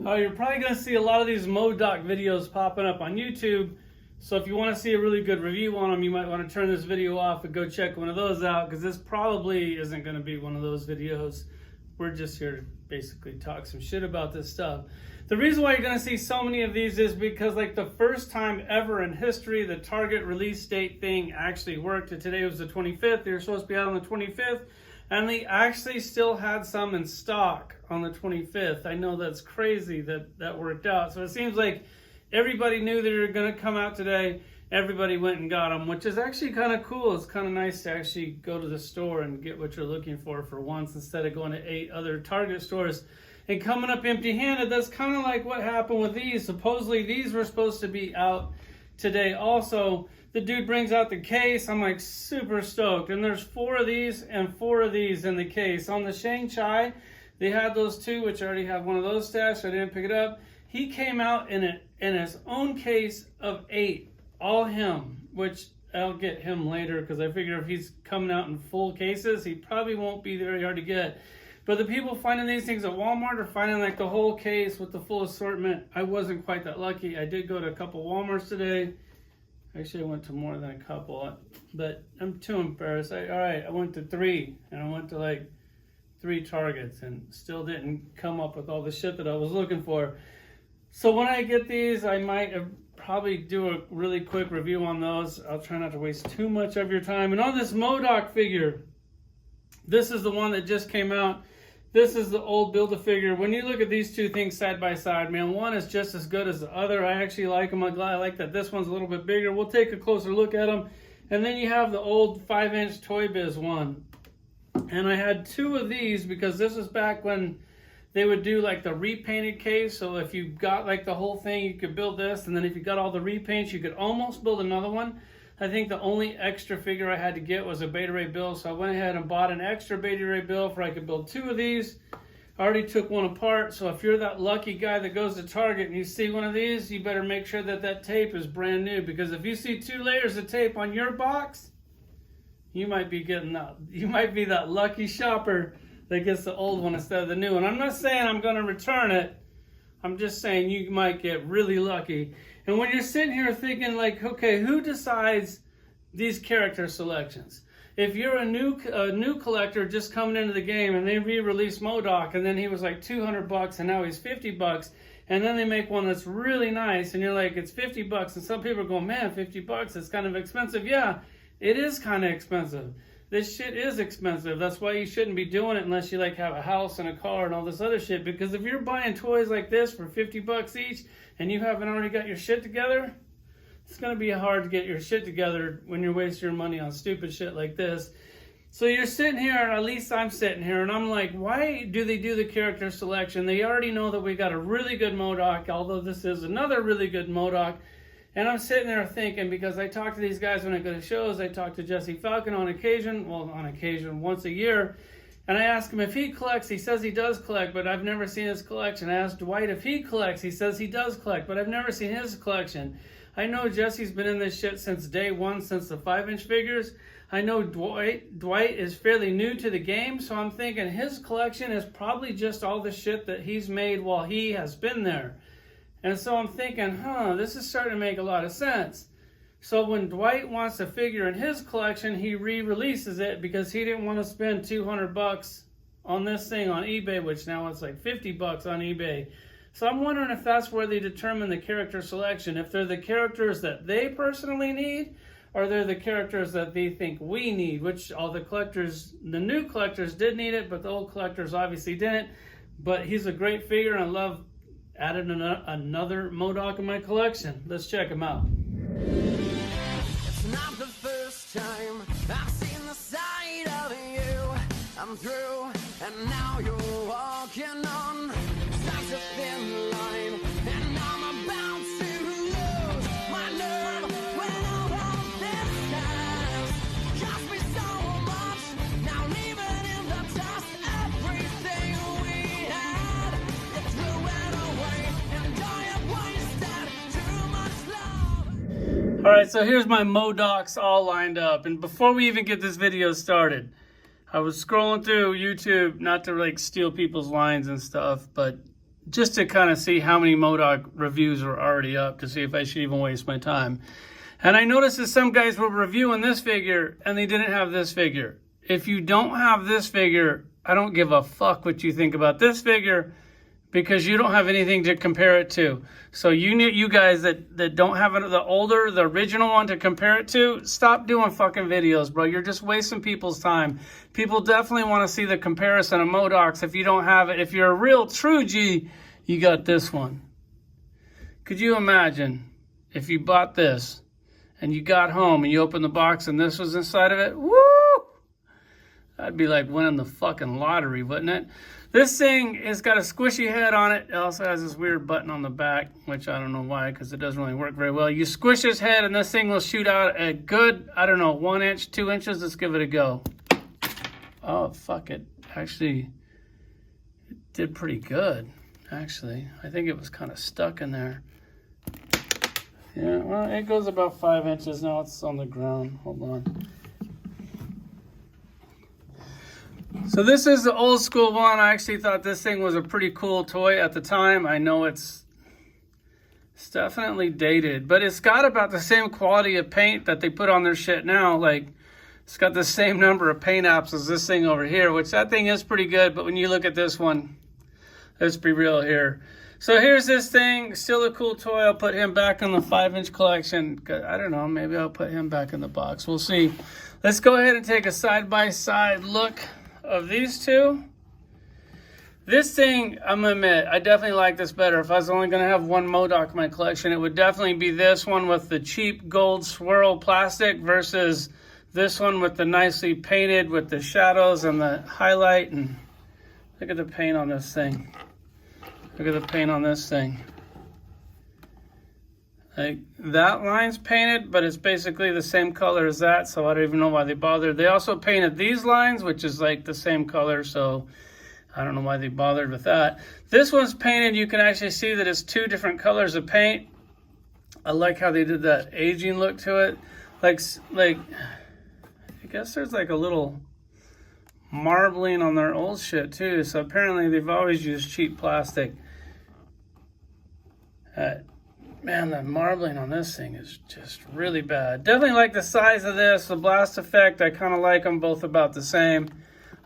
You're probably going to see a lot of these MODOK videos popping up on YouTube. So if you want to see a really good review on them, you might want to turn this video off and go check one of those out, because this probably isn't going to be one of those videos. We're just here to basically talk some shit about this stuff. The reason why you're going to see so many of these is because, like, the first time ever in history, the target release date thing actually worked. And today was the 25th. They were supposed to be out on the 25th. And they actually still had some in stock on the 25th. I know that's crazy that that worked out. So it seems like everybody knew they were going to come out today. Everybody went and got them, which is actually kind of cool. It's kind of nice to actually go to the store and get what you're looking for once, instead of going to 8 other Target stores and coming up empty-handed. That's kind of like what happened with these. Supposedly these were supposed to be out today also. The dude brings out the case. I'm like super stoked. And there's 4 of these and 4 of these in the case. On the Shang-Chi, they had those 2, which I already have one of those stashed, so I didn't pick it up. He came out in his own case of 8. All him, which I'll get him later, because I figure if he's coming out in full cases, he probably won't be very hard to get. But the people finding these things at Walmart are finding like the whole case with the full assortment. I wasn't quite that lucky. I did go to a couple Walmarts today. Actually, I went to more than a couple, but I'm too embarrassed. I went to 3, and I went to like 3 Targets and still didn't come up with all the shit that I was looking for. So when I get these, I might probably do a really quick review on those. I'll try not to waste too much of your time. And on this MODOK figure, this is the one that just came out. This is the old Build-A-Figure. When you look at these 2 things side by side, man, one is just as good as the other. I actually like them. I like that this one's a little bit bigger. We'll take a closer look at them. And then you have the old 5-inch Toy Biz one. And I had 2 of these because this was back when they would do like the repainted case. So if you got like the whole thing, you could build this. And then if you got all the repaints, you could almost build another one. I think the only extra figure I had to get was a Beta Ray Bill. So I went ahead and bought an extra Beta Ray Bill for I could build 2 of these. I already took one apart. So if you're that lucky guy that goes to Target and you see one of these, you better make sure that that tape is brand new. Because if you see 2 layers of tape on your box, you might be getting that. You might be that lucky shopper that gets the old one instead of the new one. I'm not saying I'm going to return it. I'm just saying you might get really lucky. And when you're sitting here thinking like, okay, who decides these character selections? If you're a new collector just coming into the game and they re-release MODOK and then he was like $200 and now he's $50, and then they make one that's really nice and you're like, it's $50, and some people are going, man, $50, it's kind of expensive. Yeah, it is kind of expensive. This shit is expensive. That's why you shouldn't be doing it unless you like have a house and a car and all this other shit. Because if you're buying toys like this for $50 each and you haven't already got your shit together, it's going to be hard to get your shit together when you're wasting your money on stupid shit like this. So you're sitting here, or at least I'm sitting here, and I'm like, why do they do the character selection? They already know that we got a really good MODOK, although this is another really good MODOK. And I'm sitting there thinking, because I talk to these guys when I go to shows, I talk to Jesse Falcon on occasion, once a year, and I ask him if he collects. He says he does collect, but I've never seen his collection. I asked Dwight if he collects. He says he does collect, but I've never seen his collection. I know Jesse's been in this shit since day one, since the 5-inch figures. I know Dwight is fairly new to the game, so I'm thinking his collection is probably just all the shit that he's made while he has been there. And so I'm thinking, this is starting to make a lot of sense. So when Dwight wants a figure in his collection, he re-releases it because he didn't want to spend $200 on this thing on eBay, which now it's like $50 on eBay. So I'm wondering if that's where they determine the character selection. If they're the characters that they personally need, or they're the characters that they think we need, which all the collectors, the new collectors did need it, but the old collectors obviously didn't. But he's a great figure, and I love added another MODOK in my collection. Let's check him out. It's not the first time I've seen the side of you. I'm through, and now you're walking on such a thin line, and I'm about to lose my nerve when all of this has cost me so much. Now leaving in the dust everything we had. You threw it away, and I have wasted too much love. All right, so here's my MODOKs all lined up. And before we even get this video started, I was scrolling through YouTube, not to like steal people's lines and stuff, but just to kind of see how many MODOK reviews are already up to see if I should even waste my time. And I noticed that some guys were reviewing this figure and they didn't have this figure. If you don't have this figure, I don't give a fuck what you think about this figure, because you don't have anything to compare it to. So you guys that don't have the original one to compare it to, stop doing fucking videos, bro. You're just wasting people's time. People definitely want to see the comparison of MODOKs if you don't have it. If you're a real true G, you got this one. Could you imagine if you bought this and you got home and you opened the box and this was inside of it? Woo! That'd be like winning the fucking lottery, wouldn't it? This thing has got a squishy head on it. It also has this weird button on the back, which I don't know why, because it doesn't really work very well. You squish his head and this thing will shoot out a good, I don't know, 1 inch, 2 inches. Let's give it a go. Oh, fuck it. Actually, it did pretty good, actually. I think it was kind of stuck in there. Yeah, well, it goes about 5 inches. Now it's on the ground. Hold on. So this is the old school one. I actually thought this thing was a pretty cool toy at the time. I know it's definitely dated, but it's got about the same quality of paint that they put on their shit now. Like, it's got the same number of paint apps as this thing over here, which that thing is pretty good. But when you look at this one, let's be real here. So here's this thing, still a cool toy. I'll put him back in the 5-inch collection. I don't know, maybe I'll put him back in the box. We'll see. Let's go ahead and take a side-by-side look of these two. This thing, I'm gonna admit, I definitely like this better. If I was only gonna have one MODOK in my collection, it would definitely be this one with the cheap gold swirl plastic versus this one with the nicely painted with the shadows and the highlight. And look at the paint on this thing. Look at the paint on this thing. Like, that line's painted, but it's basically the same color as that, so I don't even know why they bothered. They also painted these lines, which is like the same color, so I don't know why they bothered with that. This one's painted. You can actually see that it's 2 different colors of paint. I like how they did that aging look to it. Like I guess there's like a little marbling on their old shit too, so apparently they've always used cheap plastic. Man, the marbling on this thing is just really bad. Definitely like the size of this. The blast effect, I kind of like them both about the same.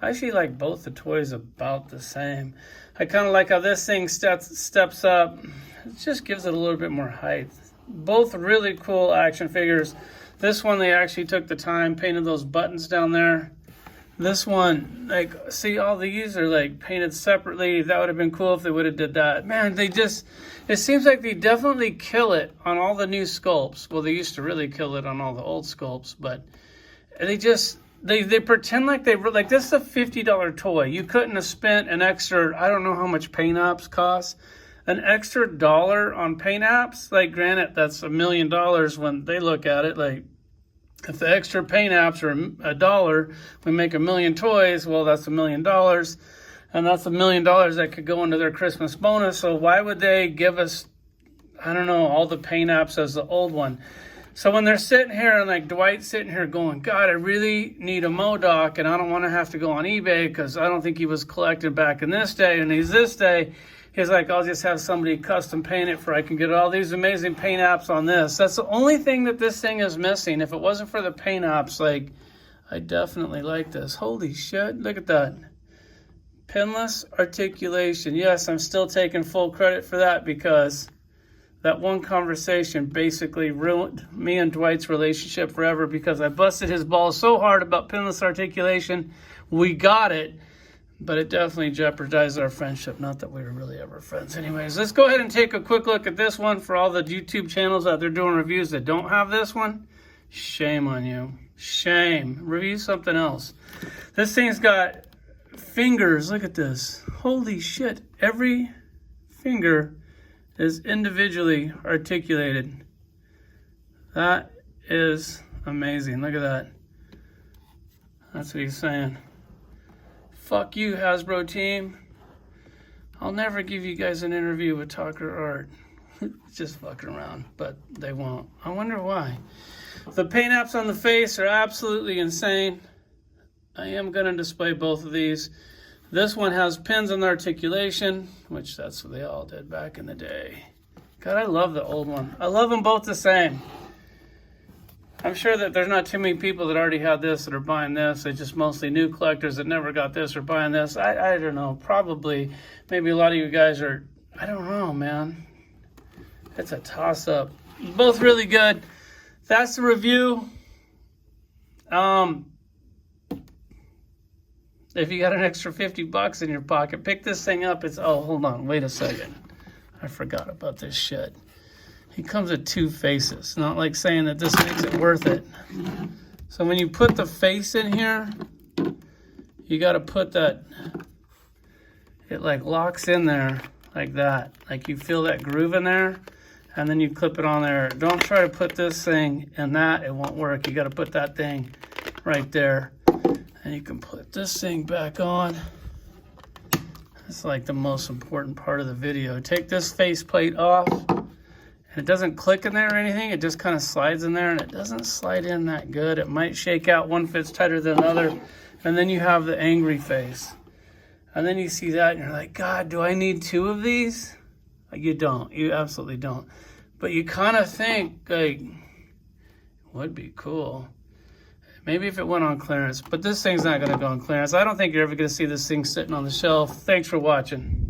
I actually like both the toys about the same. I kind of like how this thing steps up. It just gives it a little bit more height. Both really cool action figures. This one, they actually took the time, painted those buttons down there. This one, like, see, all these are like painted separately. That would have been cool if they would have did that. Man, it seems like they definitely kill it on all the new sculpts. Well, they used to really kill it on all the old sculpts, but they pretend like like, this is a $50 toy. You couldn't have spent an extra, I don't know how much paint apps cost, an extra $1 on paint apps. Like, granted, that's $1 million when they look at it. Like, if the extra paint apps are $1, we make 1 million toys. Well, that's $1 million, and that's $1 million that could go into their Christmas bonus. So why would they give us, I don't know, all the paint apps as the old one? So when they're sitting here and like Dwight's sitting here going, God, I really need a MODOK, and I don't want to have to go on eBay because I don't think he was collected back in this day, and he's this day. He's like, I'll just have somebody custom paint it I can get all these amazing paint apps on this. That's the only thing that this thing is missing. If it wasn't for the paint apps, like, I definitely like this. Holy shit, look at that. Pinless articulation. Yes, I'm still taking full credit for that because that one conversation basically ruined me and Dwight's relationship forever because I busted his balls so hard about pinless articulation. We got it. But it definitely jeopardized our friendship. Not that we were really ever friends. Anyways, let's go ahead and take a quick look at this one for all the YouTube channels out there doing reviews that don't have this one. Shame on you. Shame. Review something else. This thing's got fingers. Look at this. Holy shit. Every finger is individually articulated. That is amazing. Look at that. That's what he's saying. Fuck you, Hasbro team. I'll never give you guys an interview with Tucker Art. Just fucking around, but they won't. I wonder why. The paint apps on the face are absolutely insane. I am going to display both of these. This one has pins on the articulation, which that's what they all did back in the day. God, I love the old one. I love them both the same. I'm sure that there's not too many people that already have this that are buying this. It's just mostly new collectors that never got this are buying this. I don't know. Probably, maybe a lot of you guys are, I don't know, man. It's a toss-up. Both really good. That's the review. If you got an extra $50 in your pocket, pick this thing up. It's, oh, hold on. Wait a second. I forgot about this shit. He comes with two faces. Not like saying that this makes it worth it. So when you put the face in here, you got to put that, it like locks in there like that. Like you feel that groove in there, and then you clip it on there. Don't try to put this thing in that. It won't work. You got to put that thing right there. And you can put this thing back on. It's like the most important part of the video. Take this faceplate off. It doesn't click in there or anything. It just kind of slides in there, and it doesn't slide in that good. It might shake out. One fits tighter than the other. And then you have the angry face. And then you see that, and you're like, God, do I need two of these? You don't. You absolutely don't. But you kind of think, like, would be cool. Maybe if it went on clearance. But this thing's not going to go on clearance. I don't think you're ever going to see this thing sitting on the shelf. Thanks for watching.